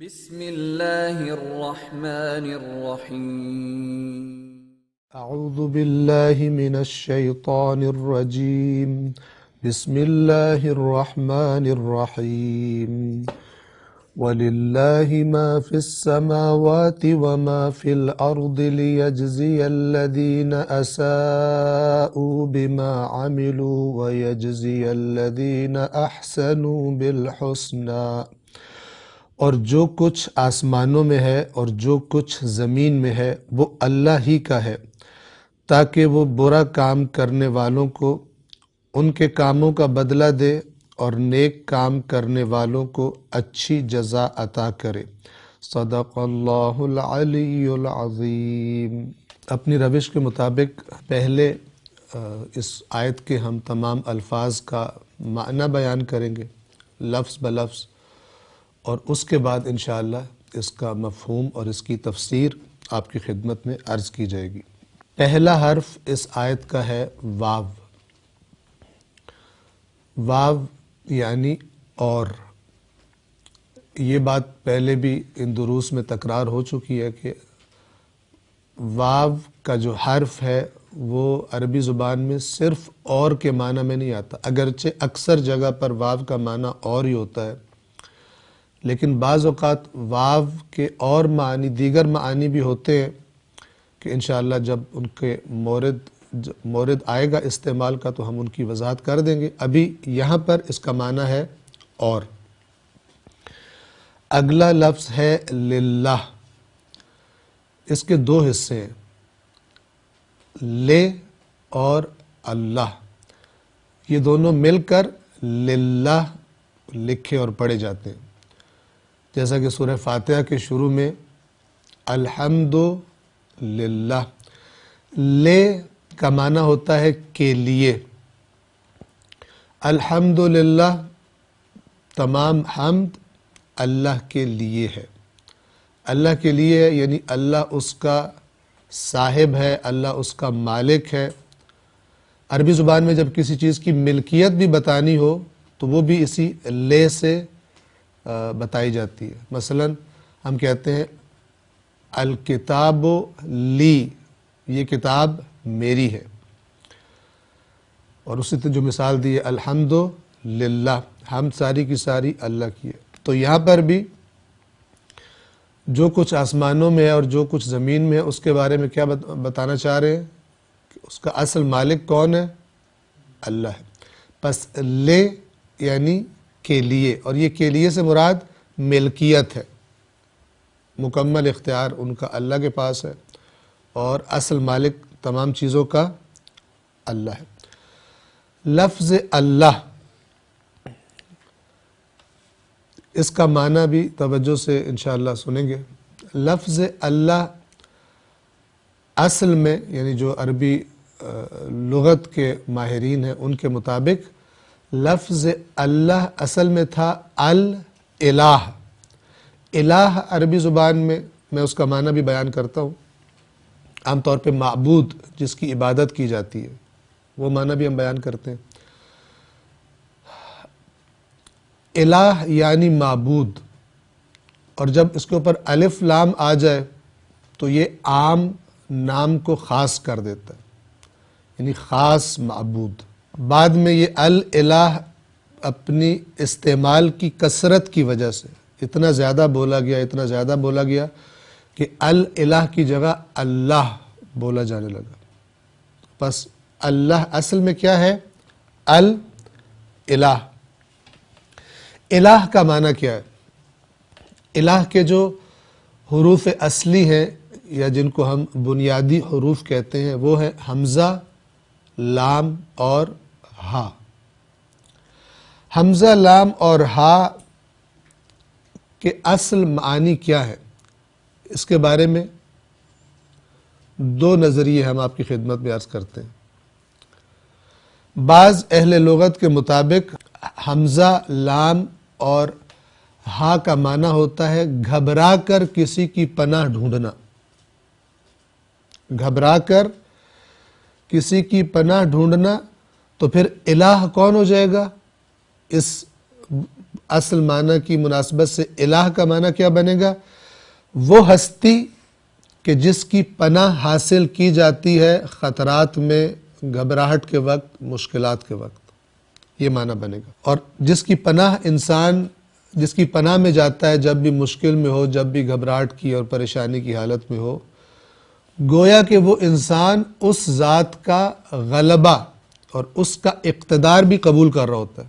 بسم اللہ الرحمن الرحیم اعوذ باللہ من الشیطان الرجیم بسم اللہ الرحمن الرحیم وَلِلَّهِ مَا فِي السَّمَاوَاتِ وَمَا فِي الْأَرْضِ لِيَجْزِيَ الَّذِينَ أَسَاءُوا بِمَا عَمِلُوا وَيَجْزِيَ الَّذِينَ أَحْسَنُوا بِالْحُسْنَى۔ اور جو کچھ آسمانوں میں ہے اور جو کچھ زمین میں ہے وہ اللہ ہی کا ہے، تاکہ وہ برا کام کرنے والوں کو ان کے کاموں کا بدلہ دے اور نیک کام کرنے والوں کو اچھی جزا عطا کرے۔ صدق اللہ العلی العظیم۔ اپنی روش کے مطابق پہلے اس آیت کے ہم تمام الفاظ کا معنی بیان کریں گے لفظ بلفظ، اور اس کے بعد انشاءاللہ اس کا مفہوم اور اس کی تفسیر آپ کی خدمت میں عرض کی جائے گی۔ پہلا حرف اس آیت کا ہے واو۔ واو یعنی اور۔ یہ بات پہلے بھی ان دروس میں تکرار ہو چکی ہے کہ واو کا جو حرف ہے وہ عربی زبان میں صرف اور کے معنی میں نہیں آتا، اگرچہ اکثر جگہ پر واو کا معنی اور ہی ہوتا ہے، لیکن بعض اوقات واو کے اور معنی دیگر معانی بھی ہوتے ہیں کہ انشاءاللہ جب ان کے مورد آئے گا استعمال کا تو ہم ان کی وضاحت کر دیں گے۔ ابھی یہاں پر اس کا معنی ہے اور۔ اگلا لفظ ہے للہ۔ اس کے دو حصے ہیں، لے اور اللہ، یہ دونوں مل کر للہ لکھے اور پڑھے جاتے ہیں، جیسا کہ سورہ فاتحہ کے شروع میں الحمد للہ۔ لے کا معنی ہوتا ہے کے لیے۔ الحمد للہ، تمام حمد اللہ کے لیے ہے، اللہ کے لیے ہے، یعنی اللہ اس کا صاحب ہے، اللہ اس کا مالک ہے۔ عربی زبان میں جب کسی چیز کی ملکیت بھی بتانی ہو تو وہ بھی اسی لے سے بتائی جاتی ہے۔ مثلا ہم کہتے ہیں الکتاب لی، یہ کتاب میری ہے، اور اسی طرح جو مثال دی ہے الحمد للہ، حمد ساری کی ساری اللہ کی ہے۔ تو یہاں پر بھی جو کچھ آسمانوں میں ہے اور جو کچھ زمین میں ہے اس کے بارے میں کیا بتانا چاہ رہے ہیں کہ اس کا اصل مالک کون ہے؟ اللہ ہے۔ پس لے یعنی کے لیے، اور یہ کے لیے سے مراد ملکیت ہے، مکمل اختیار ان کا اللہ کے پاس ہے، اور اصل مالک تمام چیزوں کا اللہ ہے۔ لفظ اللہ، اس کا معنی بھی توجہ سے انشاءاللہ سنیں گے۔ لفظ اللہ اصل میں، یعنی جو عربی لغت کے ماہرین ہیں ان کے مطابق لفظ اللہ اصل میں تھا الہ۔ الہ عربی زبان میں اس کا معنی بھی بیان کرتا ہوں، عام طور پہ معبود جس کی عبادت کی جاتی ہے وہ معنی بھی ہم بیان کرتے ہیں۔ الہ یعنی معبود، اور جب اس کے اوپر الف لام آ جائے تو یہ عام نام کو خاص کر دیتا ہے، یعنی خاص معبود۔ بعد میں یہ الہ اپنی استعمال کی کثرت کی وجہ سے اتنا زیادہ بولا گیا کہ الہ کی جگہ اللہ بولا جانے لگا۔ پس اللہ اصل میں کیا ہے؟ الہ۔ الہ کا معنی کیا ہے؟ الہ کے جو حروف اصلی ہیں یا جن کو ہم بنیادی حروف کہتے ہیں وہ ہیں حمزہ، لام اور ہا۔ حمزہ، لام اور ہا کے اصل معانی کیا ہے؟ اس کے بارے میں دو نظریے ہم آپ کی خدمت میں عرض کرتے ہیں۔ بعض اہل لغت کے مطابق حمزہ، لام اور ہا کا معنی ہوتا ہے گھبرا کر کسی کی پناہ ڈھونڈنا۔ گھبرا کر کسی کی پناہ ڈھونڈنا، تو پھر الہ کون ہو جائے گا؟ اس اصل معنی کی مناسبت سے الہ کا معنی کیا بنے گا؟ وہ ہستی کہ جس کی پناہ حاصل کی جاتی ہے خطرات میں، گھبراہٹ کے وقت، مشکلات کے وقت، یہ معنی بنے گا۔ اور جس کی پناہ انسان جس کی پناہ میں جاتا ہے جب بھی مشکل میں ہو، جب بھی گھبراہٹ کی اور پریشانی کی حالت میں ہو، گویا کہ وہ انسان اس ذات کا غلبہ اور اس کا اقتدار بھی قبول کر رہا ہوتا ہے۔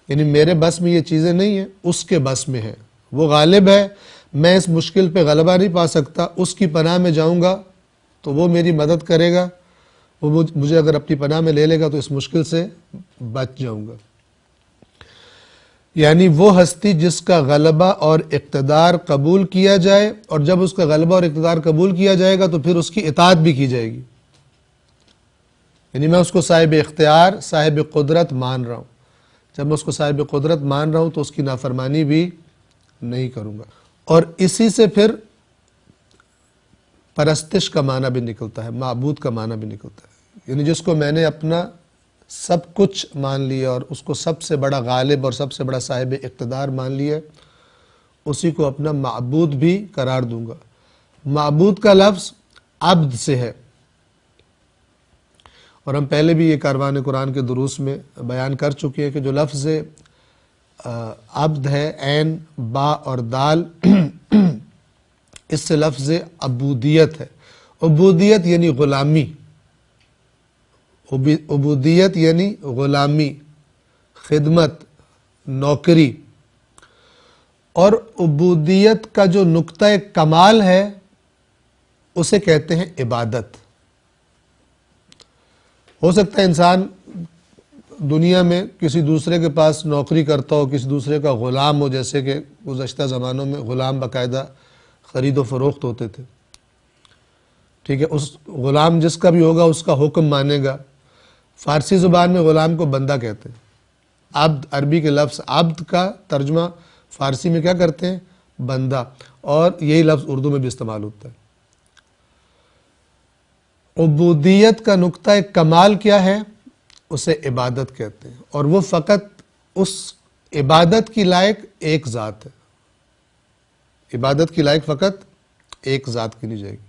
یعنی میرے بس میں یہ چیزیں نہیں ہیں، اس کے بس میں ہے، وہ غالب ہے، میں اس مشکل پہ غلبہ نہیں پا سکتا، اس کی پناہ میں جاؤں گا تو وہ میری مدد کرے گا، وہ مجھے اگر اپنی پناہ میں لے لے گا تو اس مشکل سے بچ جاؤں گا۔ یعنی وہ ہستی جس کا غلبہ اور اقتدار قبول کیا جائے، اور جب اس کا غلبہ اور اقتدار قبول کیا جائے گا تو پھر اس کی اطاعت بھی کی جائے گی۔ یعنی میں اس کو صاحب اختیار، صاحب قدرت مان رہا ہوں، جب میں اس کو صاحب قدرت مان رہا ہوں تو اس کی نافرمانی بھی نہیں کروں گا۔ اور اسی سے پھر پرستش کا معنی بھی نکلتا ہے، معبود کا معنی بھی نکلتا ہے۔ یعنی جس کو میں نے اپنا سب کچھ مان لیا اور اس کو سب سے بڑا غالب اور سب سے بڑا صاحب اقتدار مان لیا، اسی کو اپنا معبود بھی قرار دوں گا۔ معبود کا لفظ عبد سے ہے، اور ہم پہلے بھی یہ کاروان قرآن کے دروس میں بیان کر چکے ہیں کہ جو لفظ عبد ہے، عین، با اور دال، اس سے لفظ عبودیت ہے۔ عبودیت یعنی غلامی، عبودیت یعنی غلامی، خدمت، نوکری۔ اور عبودیت کا جو نقطہ کمال ہے اسے کہتے ہیں عبادت۔ ہو سکتا ہے انسان دنیا میں کسی دوسرے کے پاس نوکری کرتا ہو، کسی دوسرے کا غلام ہو، جیسے کہ گزشتہ زمانوں میں غلام باقاعدہ خرید و فروخت ہوتے تھے، ٹھیک ہے، اس غلام جس کا بھی ہوگا اس کا حکم مانے گا۔ فارسی زبان میں غلام کو بندہ کہتے ہیں۔ عبد، عربی کے لفظ عبد کا ترجمہ فارسی میں کیا کرتے ہیں؟ بندہ، اور یہی لفظ اردو میں بھی استعمال ہوتا ہے۔ عبودیت کا نقطہ کمال کیا ہے؟ اسے عبادت کہتے ہیں، اور وہ فقط اس عبادت کی لائق ایک ذات ہے۔ عبادت کی لائق فقط ایک ذات کی نہیں جائے گی۔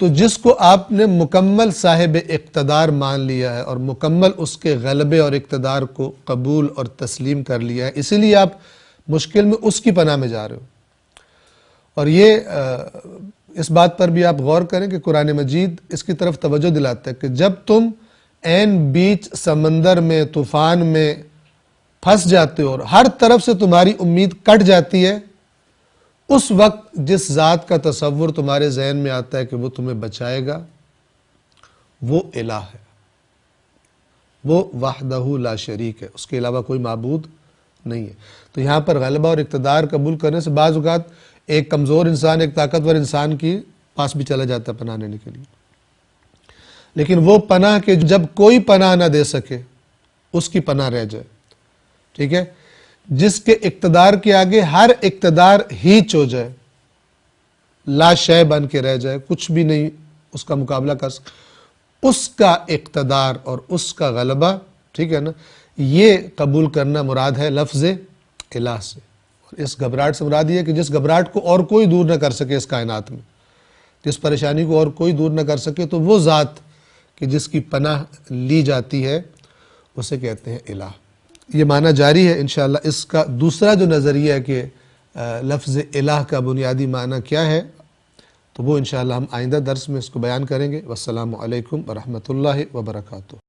تو جس کو آپ نے مکمل صاحب اقتدار مان لیا ہے اور مکمل اس کے غلبے اور اقتدار کو قبول اور تسلیم کر لیا ہے، اسی لیے آپ مشکل میں اس کی پناہ میں جا رہے ہو۔ اور یہ اس بات پر بھی آپ غور کریں کہ قرآن مجید اس کی طرف توجہ دلاتا ہے کہ جب تم عین بیچ سمندر میں، طوفان میں پھنس جاتے ہو اور ہر طرف سے تمہاری امید کٹ جاتی ہے، اس وقت جس ذات کا تصور تمہارے ذہن میں آتا ہے کہ وہ تمہیں بچائے گا، وہ الہ ہے، وہ وحدہ لا شریک ہے، اس کے علاوہ کوئی معبود نہیں ہے۔ تو یہاں پر غلبہ اور اقتدار قبول کرنے سے بعض اوقات ایک کمزور انسان ایک طاقتور انسان کی پاس بھی چلا جاتا ہے پناہ لینے کے لیے، لیکن وہ پناہ کہ جب کوئی پناہ نہ دے سکے اس کی پناہ رہ جائے، ٹھیک ہے، جس کے اقتدار کے آگے ہر اقتدار ہیچ ہو جائے، لا شے بن کے رہ جائے، کچھ بھی نہیں اس کا مقابلہ کر سکے، اس کا اقتدار اور اس کا غلبہ، ٹھیک ہے نا، یہ قبول کرنا مراد ہے لفظ الہ سے۔ اور اس گھبراہٹ سے مراد یہ ہے کہ جس گھبراہٹ کو اور کوئی دور نہ کر سکے اس کائنات میں، جس پریشانی کو اور کوئی دور نہ کر سکے، تو وہ ذات کہ جس کی پناہ لی جاتی ہے اسے کہتے ہیں الہ۔ یہ معنی جاری ہے انشاءاللہ۔ اس کا دوسرا جو نظریہ ہے کہ لفظ الہ کا بنیادی معنی کیا ہے، تو وہ انشاءاللہ ہم آئندہ درس میں اس کو بیان کریں گے۔ والسلام علیکم ورحمۃ اللہ وبرکاتہ۔